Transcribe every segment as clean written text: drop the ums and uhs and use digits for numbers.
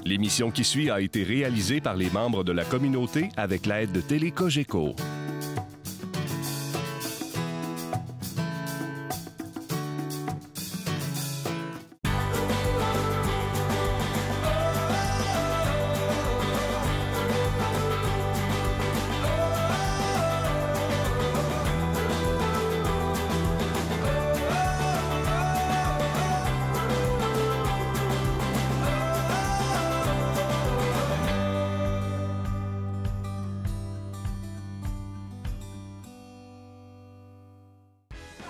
L'émission qui suit a été réalisée par les membres de la communauté avec l'aide de Télé Cogeco.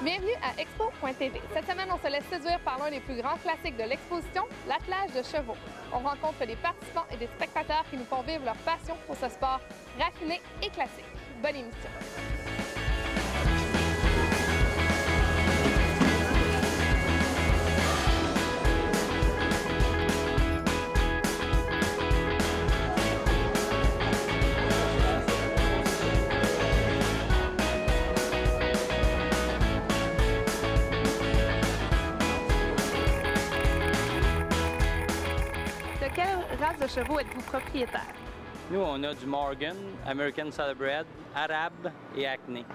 Bienvenue à Expo.tv. Cette semaine, on se laisse séduire par l'un des plus grands classiques de l'exposition, l'attelage de chevaux. On rencontre des participants et des spectateurs qui nous font vivre leur passion pour ce sport raffiné et classique. Bonne émission! De quelle race de chevaux êtes-vous propriétaire? Nous, on a du Morgan, American Saddlebred, Arabe et Acné.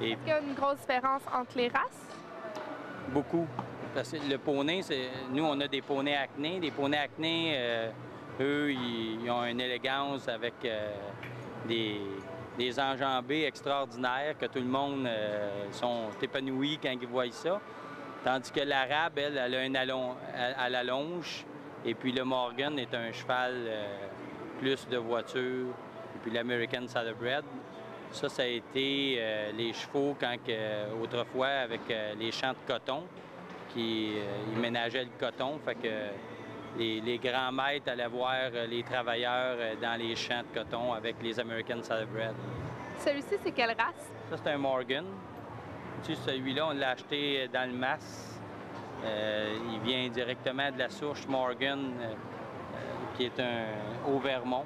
Et Est-ce qu'il y a une grosse différence entre les races? beaucoup. Parce que le poney, nous, on a des poneys Acné. Les poneys Acné, eux, ils ont une élégance avec des enjambées extraordinaires que tout le monde sont épanouis quand ils voient ça. Tandis que l'Arabe, elle a un à la longe. Et puis le Morgan est un cheval plus de voiture. Et puis l'American Saddlebred, ça a été les chevaux autrefois avec les champs de coton, ils ménageaient le coton. Fait que les grands maîtres allaient voir les travailleurs dans les champs de coton avec les American Saddlebred. Celui-ci, c'est quelle race? Ça, c'est un Morgan. Tu sais, celui-là, on l'a acheté dans le Mas. Il vient directement de la souche Morgan, qui est au Vermont.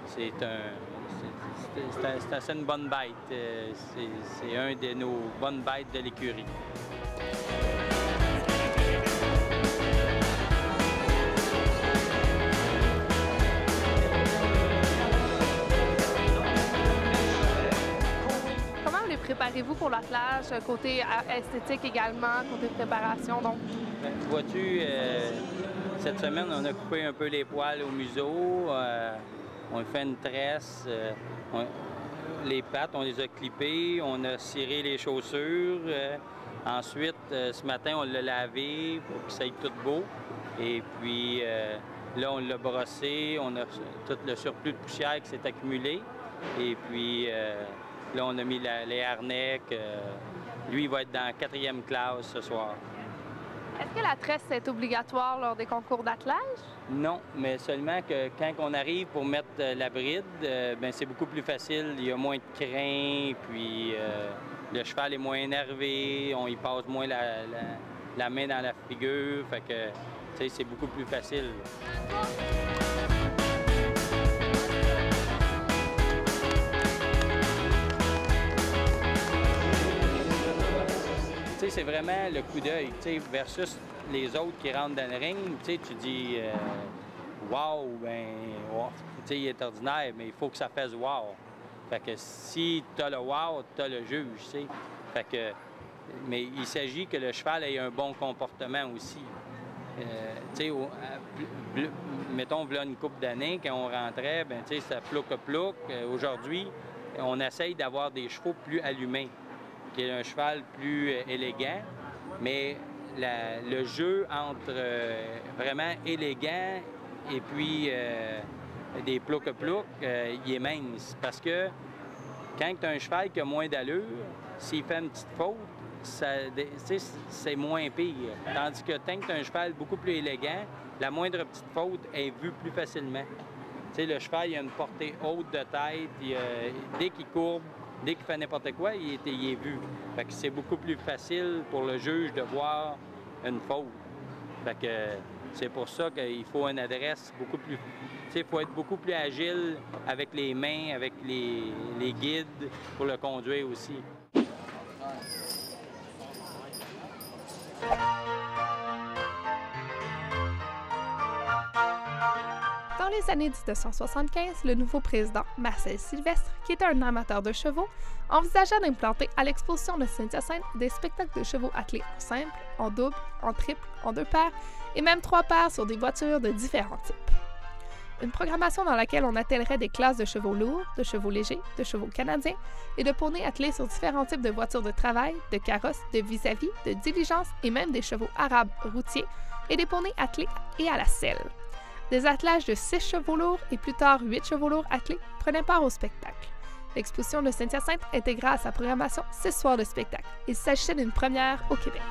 C'est assez une bonne bête. C'est un de nos bonnes bêtes de l'écurie. Préparez-vous pour l'attelage, côté esthétique également, côté préparation, donc? Vois-tu, cette semaine, on a coupé un peu les poils au museau, on a fait une tresse, les pattes, on les a clippées, on a ciré les chaussures. Ensuite, ce matin, on l'a lavé pour que ça aille tout beau. Et puis, là, on l'a brossé, on a tout le surplus de poussière qui s'est accumulé. Et puis, là, on a mis les harnais. Lui, il va être dans la 4e classe ce soir. Est-ce que la tresse est obligatoire lors des concours d'attelage? Non, mais seulement que quand on arrive pour mettre la bride, ben c'est beaucoup plus facile. Il y a moins de crin, puis le cheval est moins énervé, on y passe moins la main dans la figure. Fait que, tu sais, c'est beaucoup plus facile. C'est vraiment le coup d'œil, versus les autres qui rentrent dans le ring. Tu dis « wow », ben, wow. Il est ordinaire, mais il faut que ça fasse « wow ». Fait que si tu as le « wow », tu as le juge, t'sais. Fait que, mais il s'agit que le cheval ait un bon comportement aussi. Mettons, voilà une couple d'années, quand on rentrait, ben, ça plouc-plouc. Aujourd'hui, on essaye d'avoir des chevaux plus allumés, qui est un cheval plus élégant, mais le jeu entre vraiment élégant et puis des plouc-plouc, il est mince. Parce que quand tu as un cheval qui a moins d'allure, s'il fait une petite faute, c'est moins pire. Tandis que tant que tu as un cheval beaucoup plus élégant, la moindre petite faute est vue plus facilement. Le cheval, il a une portée haute de tête, dès qu'il courbe, dès qu'il fait n'importe quoi, il est vu. Fait que c'est beaucoup plus facile pour le juge de voir une faute. Fait que c'est pour ça qu'il faut une adresse beaucoup plus... Il faut être beaucoup plus agile avec les mains, avec les guides pour le conduire aussi. Dans les années 1975, le nouveau président, Marcel Sylvestre, qui était un amateur de chevaux, envisagea d'implanter à l'exposition de Saint-Hyacinthe des spectacles de chevaux attelés en simple, en double, en triple, en 2 paires et même 3 paires sur des voitures de différents types. Une programmation dans laquelle on attellerait des classes de chevaux lourds, de chevaux légers, de chevaux canadiens et de poneys attelés sur différents types de voitures de travail, de carrosses, de vis-à-vis, de diligences et même des chevaux arabes routiers et des poneys attelés et à la selle. Des attelages de 6 chevaux lourds et plus tard 8 chevaux lourds attelés prenaient part au spectacle. L'exposition de Saint-Hyacinthe intégra à sa programmation 6 soirs de spectacle. Il s'agissait d'une première au Québec.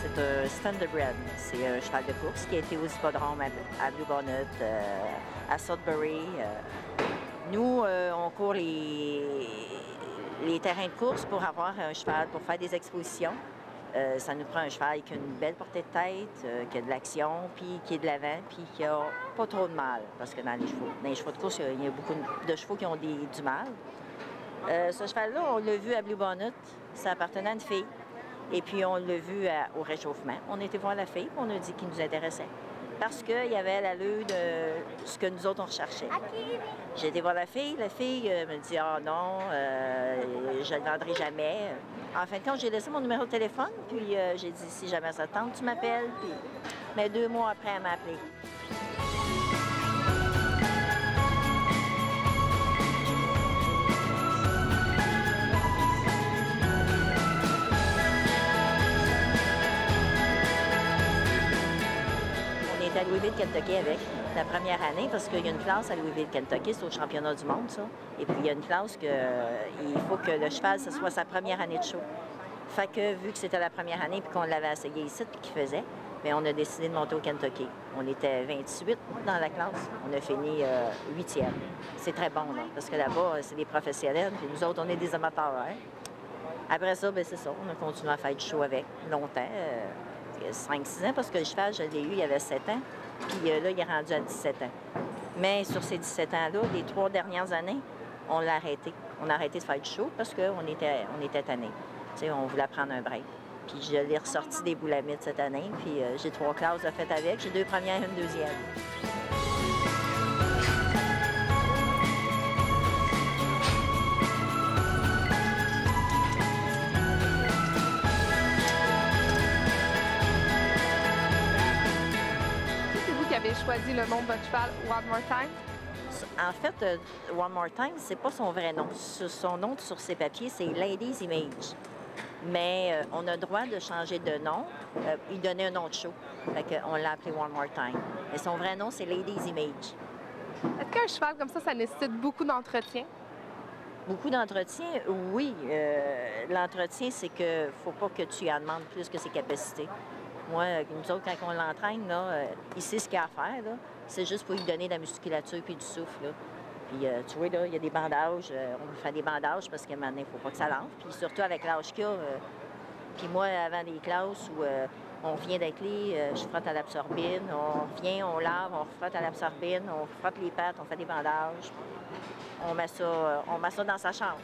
C'est un Standardbred. C'est un cheval de course qui a été au hippodrome à Bluebonnet, à Sudbury. Nous, on court les terrains de course pour avoir un cheval, pour faire des expositions. Ça nous prend un cheval qui a une belle portée de tête, qui a de l'action, puis qui est de l'avant, puis qui a pas trop de mal. Parce que dans les chevaux de course, il y a beaucoup de chevaux qui ont du mal. Ce cheval-là, on l'a vu à Bluebonnet. Ça appartenait à une fille. Et puis, on l'a vu au réchauffement. On était voir la fille, on a dit qu'il nous intéressait. Parce qu'il y avait l'allure de ce que nous autres, on recherchait. J'ai été voir la fille me dit « Ah non, je ne le vendrai jamais. » En fin de compte, j'ai laissé mon numéro de téléphone, puis j'ai dit « Si jamais ça te tente, tu m'appelles. » Mais 2 mois après, elle m'a appelé. À Louisville, Kentucky avec la première année, parce qu'il y a une classe à Louisville, Kentucky, c'est au championnat du monde, ça. Et puis, il y a une classe qu'il faut que le cheval, ce soit sa première année de show. Fait que, vu que c'était la première année et qu'on l'avait essayé ici, puis qu'il faisait, bien, on a décidé de monter au Kentucky. On était 28 dans la classe. On a fini 8e. C'est très bon, là, parce que là-bas, c'est des professionnels, puis nous autres, on est des amateurs. Hein? Après ça, bien, c'est ça. On a continué à faire du show avec longtemps. 5-6 ans, parce que le cheval, je l'ai eu, il avait 7 ans. Puis là, il est rendu à 17 ans. Mais sur ces 17 ans-là, les 3 dernières années, on l'a arrêté. On a arrêté de faire du show parce qu'on était tannés. Tu sais, on voulait prendre un break. Puis je l'ai ressorti des boulamites cette année. Puis j'ai 3 classes de fête avec. J'ai 2 premières et une deuxième. Choisi le nom de votre cheval One More Time? En fait, One More Time, c'est pas son vrai nom. Son nom sur ses papiers, c'est Ladies Image. Mais on a le droit de changer de nom. Il donnait un nom de show. Fait on l'a appelé One More Time. Mais son vrai nom, c'est Ladies Image. Est-ce qu'un cheval comme ça nécessite beaucoup d'entretien? Beaucoup d'entretien, oui. L'entretien, c'est que faut pas que tu en demandes plus que ses capacités. Moi, nous autres, quand on l'entraîne, il sait ce qu'il a à faire. C'est juste pour lui donner de la musculature puis du souffle. Là. Puis, tu vois, là, il y a des bandages. On lui fait des bandages parce qu'à un moment donné, il ne faut pas que ça lance. Puis surtout avec l'âge qu'il a. Puis moi, avant des classes où on vient d'être je frotte à l'absorbine. On vient, on lave, on frotte à l'absorbine, on frotte les pattes, on fait des bandages. On met ça dans sa chambre.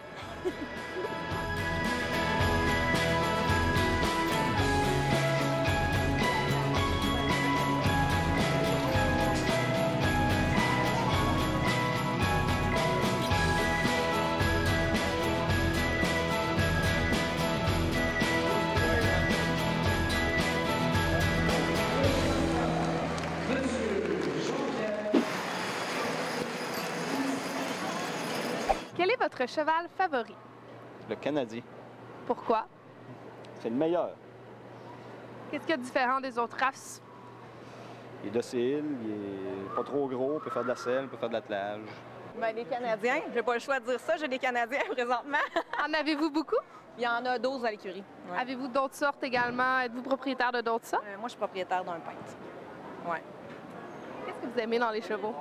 Quel est votre cheval favori? Le Canadien. Pourquoi? C'est le meilleur. Qu'est-ce qu'il y a de différent des autres races? Il est docile, il est pas trop gros, il peut faire de la selle, il peut faire de l'attelage. Bien, les Canadiens, j'ai pas le choix de dire ça, j'ai des Canadiens présentement. En avez-vous beaucoup? Il y en a 12 à l'écurie. Ouais. Avez-vous d'autres sortes également? Êtes-vous propriétaire de d'autres sortes? Moi, je suis propriétaire d'un peintre. Ouais. Qu'est-ce que vous aimez dans les chevaux?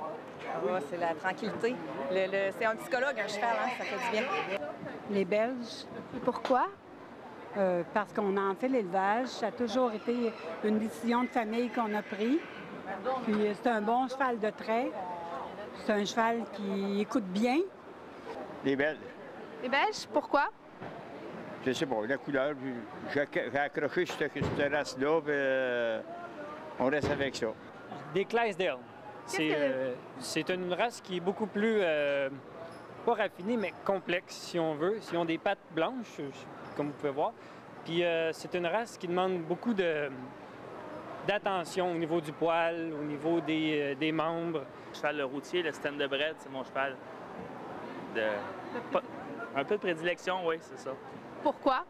C'est la tranquillité. C'est un psychologue, un cheval, hein? Ça fait du bien. Les Belges. Et pourquoi? Parce qu'on en fait l'élevage. Ça a toujours été une décision de famille qu'on a prise. Puis c'est un bon cheval de trait. C'est un cheval qui écoute bien. Les Belges. Les Belges, pourquoi? Je sais pas, la couleur, j'ai accroché cette race-là, puis on reste avec ça. Des Clydesdale. C'est une race qui est beaucoup plus, pas raffinée, mais complexe, si on veut. Ils ont des pattes blanches, comme vous pouvez voir. Puis c'est une race qui demande beaucoup d'attention au niveau du poil, au niveau des membres. Le cheval routier, le Standardbred, c'est mon cheval un peu de prédilection, oui, c'est ça. Pourquoi?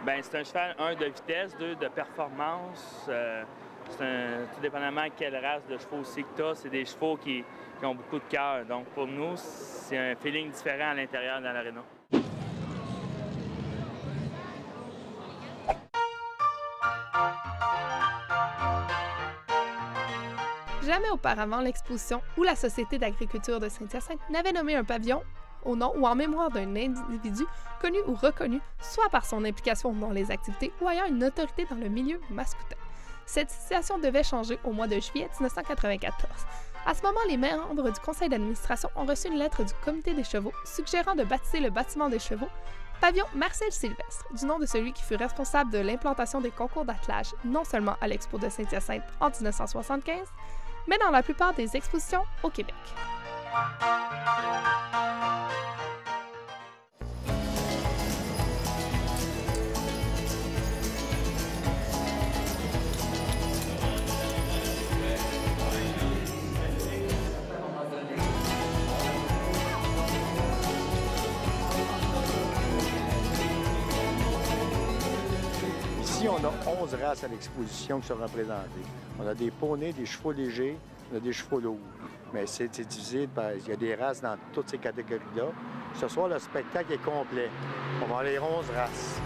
Bien, c'est un cheval, 1, de vitesse, 2, de performance. Tout dépendamment de quelle race de chevaux aussi que tu as, c'est des chevaux qui ont beaucoup de cœur. Donc pour nous, c'est un feeling différent à l'intérieur dans l'aréna. Jamais auparavant, l'exposition ou la Société d'agriculture de Saint-Hyacinthe n'avait nommé un pavillon au nom ou en mémoire d'un individu connu ou reconnu, soit par son implication dans les activités ou ayant une autorité dans le milieu mascoutin. Cette situation devait changer au mois de juillet 1994. À ce moment, les membres du conseil d'administration ont reçu une lettre du comité des chevaux suggérant de baptiser le bâtiment des chevaux Pavillon Marcel Sylvestre, du nom de celui qui fut responsable de l'implantation des concours d'attelage non seulement à l'Expo de Saint-Hyacinthe en 1975, mais dans la plupart des expositions au Québec. Ici, on a 11 races à l'exposition qui sont représentées. On a des poneys, des chevaux légers, on a des chevaux lourds. Mais c'est divisé, il y a des races dans toutes ces catégories-là. Ce soir, le spectacle est complet. On va avoir les 11 races.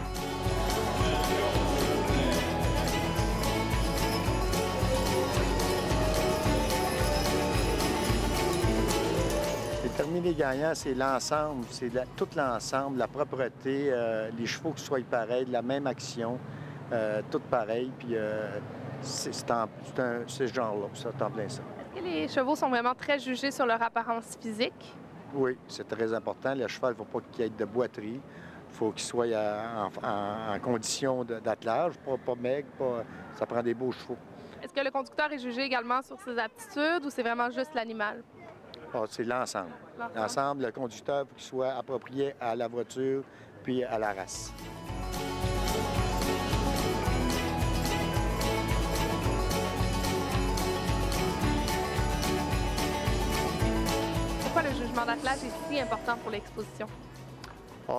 Parmi les gagnants, c'est l'ensemble, c'est tout l'ensemble, la propreté, les chevaux qui soient pareils, la même action, tout pareil, puis c'est ce genre-là, c'est en plein ça. Est-ce que les chevaux sont vraiment très jugés sur leur apparence physique? Oui, c'est très important. Le cheval, il ne faut pas qu'il y ait de boiterie. Il faut qu'il soit en condition d'attelage, pas maigre, ça prend des beaux chevaux. Est-ce que le conducteur est jugé également sur ses aptitudes ou c'est vraiment juste l'animal? C'est l'ensemble. L'ensemble, le conducteur, il faut qu'il soit approprié à la voiture puis à la race. Pourquoi le jugement d'attelage est si important pour l'exposition?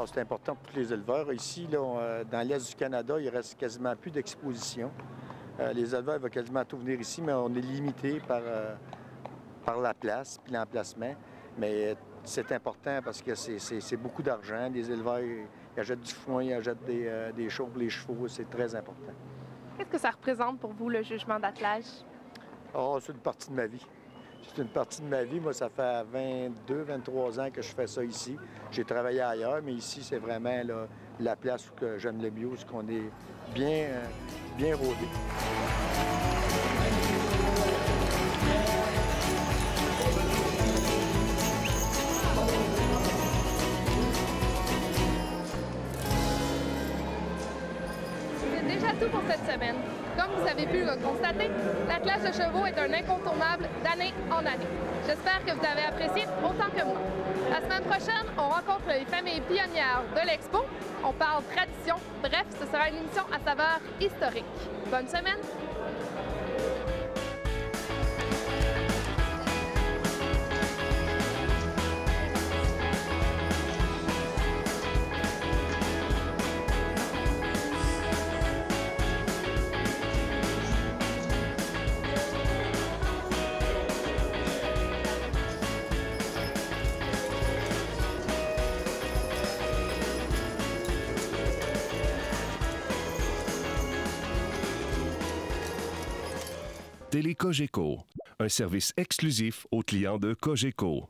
C'est important pour tous les éleveurs. Ici, là, dans l'Est du Canada, il ne reste quasiment plus d'exposition. Les éleveurs vont quasiment tout venir ici, mais on est limité par la place puis l'emplacement. Mais c'est important parce que c'est beaucoup d'argent. Les éleveurs, ils achètent du foin, ils achètent des choses pour les chevaux. C'est très important. Qu'est-ce que ça représente pour vous, le jugement d'attelage? C'est une partie de ma vie. C'est une partie de ma vie. Moi, ça fait 22, 23 ans que je fais ça ici. J'ai travaillé ailleurs, mais ici, c'est vraiment là, la place où j'aime le mieux, où on est bien rodé. Tout pour cette semaine. Comme vous avez pu le constater, l'attelage de chevaux est un incontournable d'année en année. J'espère que vous avez apprécié autant que moi. La semaine prochaine, on rencontre les familles pionnières de l'Expo. On parle tradition. Bref, ce sera une émission à saveur historique. Bonne semaine! Télé Cogeco, un service exclusif aux clients de Cogeco.